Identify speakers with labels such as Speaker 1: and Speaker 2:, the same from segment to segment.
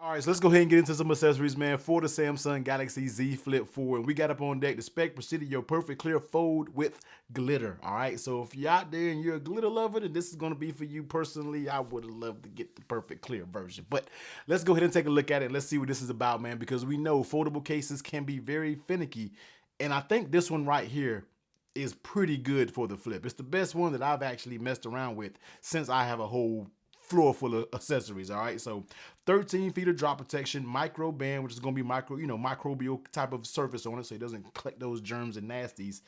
Speaker 1: All right, so let's go ahead and get into some accessories, man, for the Samsung Galaxy Z Flip 4. And we got up on deck the Speck Presidio Perfect Clear Fold with glitter. All right, so if you're out there and you're a glitter lover, then this is going to be for you personally. I would have loved to get the perfect clear version. But let's go ahead and take a look at it. Let's see what this is about, man, because we know foldable cases can be very finicky. And I think this one right here is pretty good for the flip. It's the best one that I've actually messed around with since I have a whole floor full of accessories. All right, so 13 feet of drop protection, micro band, which is going to be microbial type of surface on it, so it doesn't collect those germs and nasties.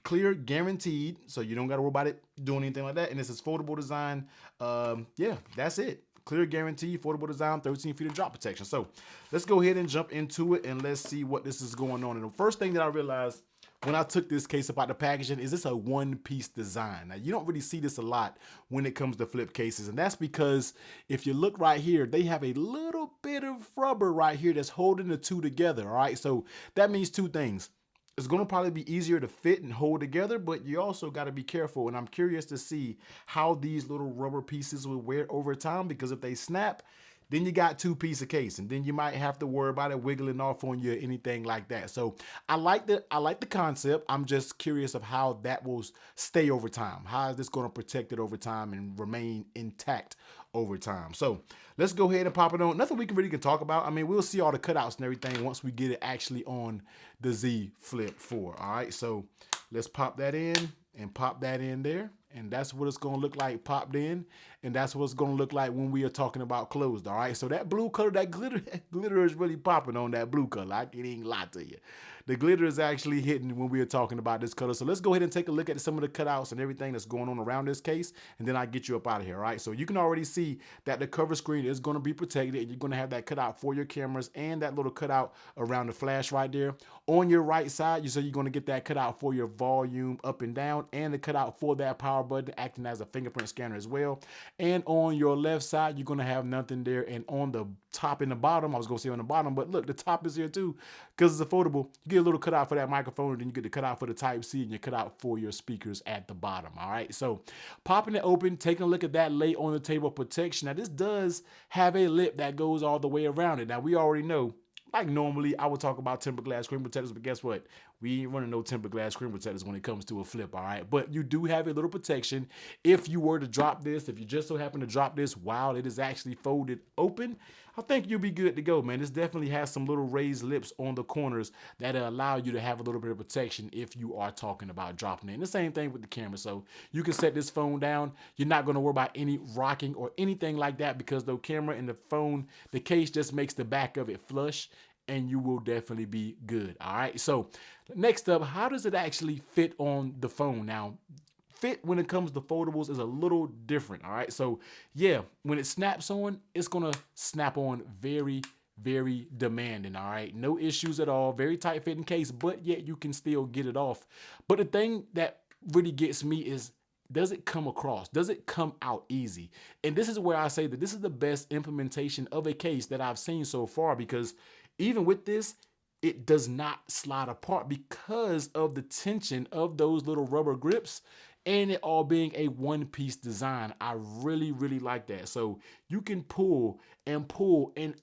Speaker 1: Clear guaranteed, so you don't got to worry about it doing anything like that. And this is foldable design. Yeah, that's it. Clear guarantee, foldable design, 13 feet of drop protection. So let's go ahead and jump into it and let's see what this is going on. And the first thing that I realized when I took this case about the packaging is this a one-piece design. Now, you don't really see this a lot when it comes to flip cases, and that's because if you look right here, they have a little bit of rubber right here that's holding the two together, all right? So that means two things. It's going to probably be easier to fit and hold together, but you also got to be careful, and I'm curious to see how these little rubber pieces will wear over time, because if they snap, then you got two-piece of case, and then you might have to worry about it wiggling off on you or anything like that. So I like the concept. I'm just curious of how that will stay over time. How is this going to protect it over time and remain intact over time? So let's go ahead and pop it on. Nothing we can talk about. I mean, we'll see all the cutouts and everything once we get it actually on the Z Flip 4. All right, so let's pop that in and pop that in there. And that's what it's going to look like popped in. And that's what it's going to look like when we are talking about closed. All right. So that blue color, that glitter is really popping on that blue color. I can't even lie to you. The glitter is actually hitting when we are talking about this color. So let's go ahead and take a look at some of the cutouts and everything that's going on around this case. And then I'll get you up out of here. All right. So you can already see that the cover screen is going to be protected. And you're going to have that cutout for your cameras and that little cutout around the flash right there. On your right side, you're going to get that cutout for your volume up and down, and the cutout for that power button acting as a fingerprint scanner as well. And on your left side, you're going to have nothing there. And on the top and the bottom, I was going to say on the bottom, but look, the top is here too, because it's a foldable. You get a little cutout for that microphone, and then you get the cutout for the Type-C, and your cutout for your speakers at the bottom. All right, so popping it open, taking a look at that lay on the table protection. Now, this does have a lip that goes all the way around it. Now, we already know, like normally, I would talk about tempered glass screen protectors, but guess what? We ain't running no tempered glass screen protectors when it comes to a flip, all right? But you do have a little protection. If you were to drop this, if you just so happen to drop this while it is actually folded open, I think you'll be good to go, man. This definitely has some little raised lips on the corners that allow you to have a little bit of protection if you are talking about dropping it. And the same thing with the camera. So you can set this phone down. You're not going to worry about any rocking or anything like that, because the camera and the phone, the case just makes the back of it flush, and you will definitely be good. All right. So next up, how does it actually fit on the phone? Now, fit when it comes to foldables is a little different. All right. So yeah, when it snaps on, it's going to snap on very demanding. All right. No issues at all. Very tight fitting case, but yet you can still get it off. But the thing that really gets me is, does it come across? Does it come out easy? And this is where I say that this is the best implementation of a case that I've seen so far, because even with this, it does not slide apart because of the tension of those little rubber grips and it all being a one-piece design. I really like that. So you can pull, and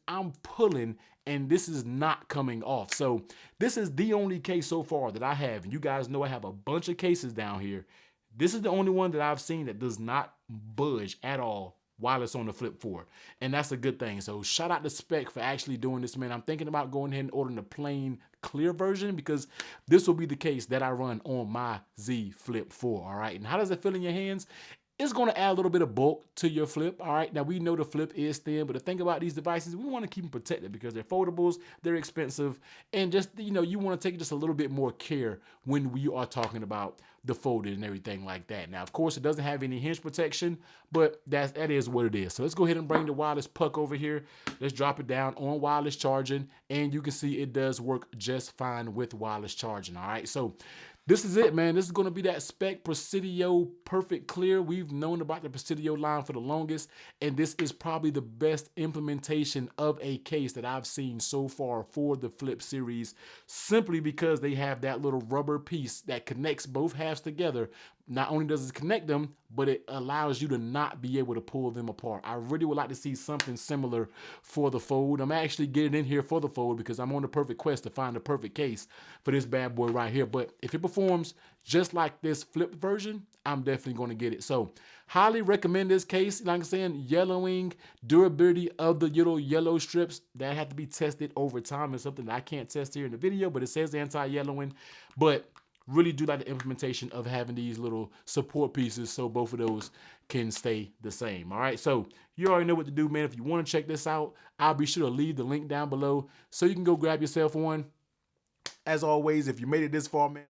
Speaker 1: I'm pulling, and this is not coming off. So this is the only case so far that I have, and you guys know I have a bunch of cases down here. This is the only one that I've seen that does not budge at all while it's on the Flip 4. And that's a good thing. So shout out to Speck for actually doing this, man. I'm thinking about going ahead and ordering the plain clear version, because this will be the case that I run on my Z Flip 4. All right. And how does it feel in your hands? It's going to add a little bit of bulk to your flip. All right. Now, we know the flip is thin, but the thing about these devices, we want to keep them protected because they're foldables, they're expensive, and just, you want to take just a little bit more care when we are talking about the folded and everything like that. Now, of course, it doesn't have any hinge protection, but that is what it is. So let's go ahead and bring the wireless puck over here. Let's drop it down on wireless charging, and you can see it does work just fine with wireless charging. All right. So this is it, man. This is going to be that Speck Presidio Perfect Clear. We've known about the Presidio line for the longest, and this is probably the best implementation of a case that I've seen so far for the Flip series, simply because they have that little rubber piece that connects both halves halves together, not only does it connect them, but it allows you to not be able to pull them apart. I really would like to see something similar for the Fold. I'm actually getting in here for the Fold because I'm on the perfect quest to find the perfect case for this bad boy right here. But if it performs just like this flip version, I'm definitely going to get it. So highly recommend this case. Like I'm saying, yellowing, durability of the little yellow strips, that have to be tested over time. It's something that I can't test here in the video, but it says anti-yellowing. But really do like the implementation of having these little support pieces so both of those can stay the same. All right, so you already know what to do, man. If you want to check this out, I'll be sure to leave the link down below so you can go grab yourself one. As always, if you made it this far, man,